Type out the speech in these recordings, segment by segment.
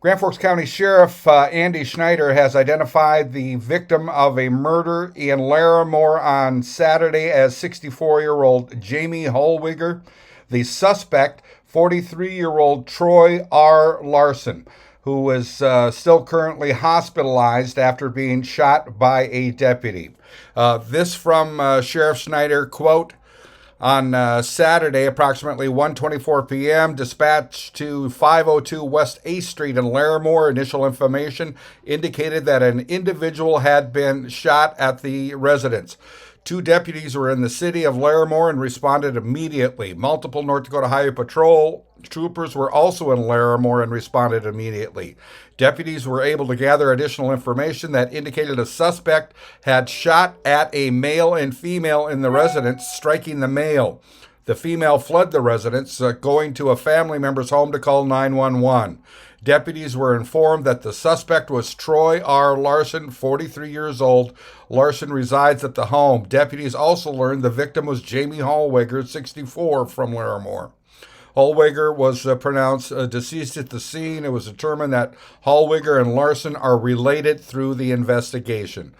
Grand Forks County Sheriff Andy Schneider has identified the victim of a murder in Larimore on Saturday as 64-year-old Jamey Holweger. The suspect, 43-year-old Troy Larson, who is still currently hospitalized after being shot by a deputy. This from Sheriff Schneider, quote, on Saturday, approximately 1:24 p.m., dispatched to 502 West 8th Street in Larimore. Initial information indicated that an individual had been shot at the residence. Two deputies were in the city of Larimore and responded immediately. Multiple North Dakota Highway Patrol troopers were also in Larimore and responded immediately. Deputies were able to gather additional information that indicated a suspect had shot at a male and female in the residence, striking the male. The female fled the residence, going to a family member's home to call 911. Deputies were informed that the suspect was Troy R. Larson, 43 years old. Larson resides at the home. Deputies also learned the victim was Jamey Holweger, 64, from Larimore. Holweger was pronounced deceased at the scene. It was determined that Holweger and Larson are related through the investigation.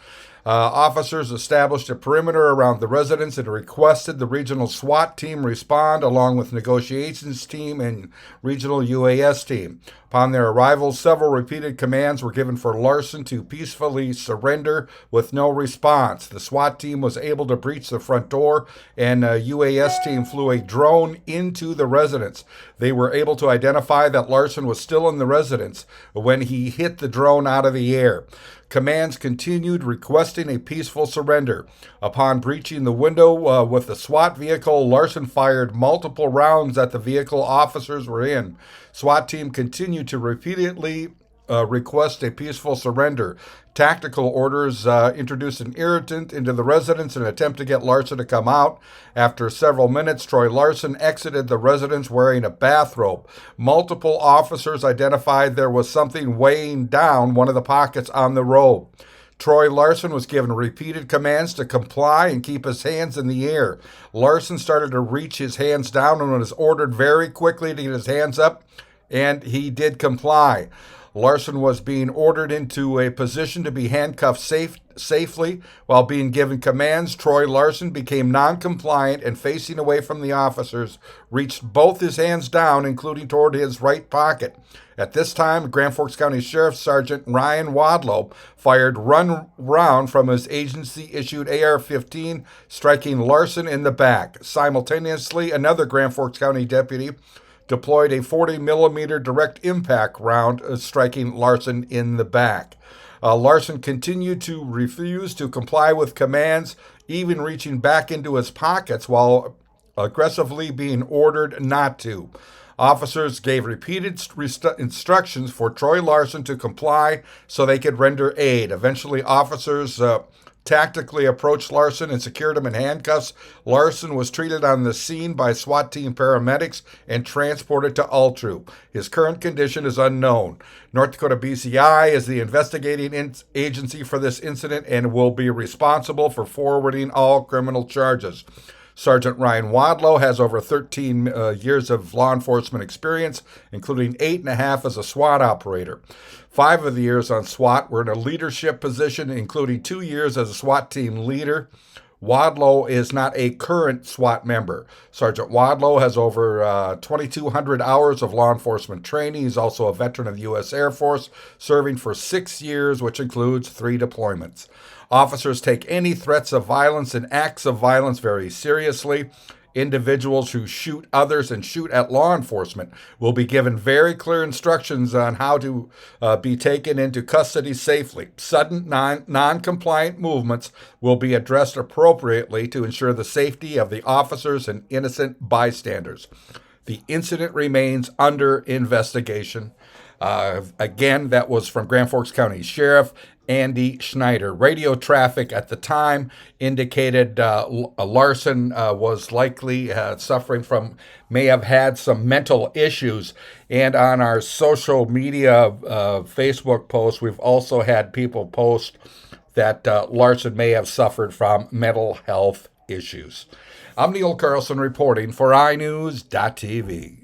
Officers established a perimeter around the residence and requested the regional SWAT team respond, along with negotiations team and regional UAS team. Upon their arrival, several repeated commands were given for Larson to peacefully surrender with no response. The SWAT team was able to breach the front door, and a UAS team flew a drone into the residence. They were able to identify that Larson was still in the residence when he hit the drone out of the air. Commands continued requesting a peaceful surrender. Upon breaching the window with the SWAT vehicle, Larson fired multiple rounds at the vehicle officers were in. SWAT team continued to repeatedly request a peaceful surrender. Tactical orders introduced an irritant into the residence in an attempt to get Larson to come out. After several minutes, Troy Larson exited the residence wearing a bathrobe. Multiple officers identified there was something weighing down one of the pockets on the robe. Troy Larson was given repeated commands to comply and keep his hands in the air. Larson started to reach his hands down and was ordered very quickly to get his hands up, and he did comply. Larson was being ordered into a position to be handcuffed safely. While being given commands, Troy Larson became non-compliant and, facing away from the officers, reached both his hands down, including toward his right pocket. At this time, Grand Forks County Sheriff Sergeant Ryan Wadlow fired one round from his agency-issued AR-15, striking Larson in the back. Simultaneously, another Grand Forks County deputy deployed a 40-millimeter direct impact round, striking Larson in the back. Larson continued to refuse to comply with commands, even reaching back into his pockets while aggressively being ordered not to. Officers gave repeated instructions for Troy Larson to comply so they could render aid. Eventually, officers tactically approached Larson and secured him in handcuffs. Larson was treated on the scene by SWAT team paramedics and transported to Altru. His current condition is unknown. North Dakota BCI is the investigating agency for this incident and will be responsible for forwarding all criminal charges. Sergeant Ryan Wadlow has over 13 years of law enforcement experience, including 8.5 as a SWAT operator. 5 of the years on SWAT were in a leadership position, including 2 years as a SWAT team leader. Wadlow is not a current SWAT member. Sergeant Wadlow has over 2,200 hours of law enforcement training. He's also a veteran of the U.S. Air Force, serving for 6 years, which includes 3 deployments. Officers take any threats of violence and acts of violence very seriously. Individuals who shoot others and shoot at law enforcement will be given very clear instructions on how to be taken into custody safely. Sudden non-compliant movements will be addressed appropriately to ensure the safety of the officers and innocent bystanders. The incident remains under investigation. Again, that was from Grand Forks County Sheriff Andy Schneider. Radio traffic at the time indicated Larson was likely may have had some mental issues. And on our social media Facebook posts, we've also had people post that Larson may have suffered from mental health issues. I'm Neil Carlson reporting for iNewZ.TV.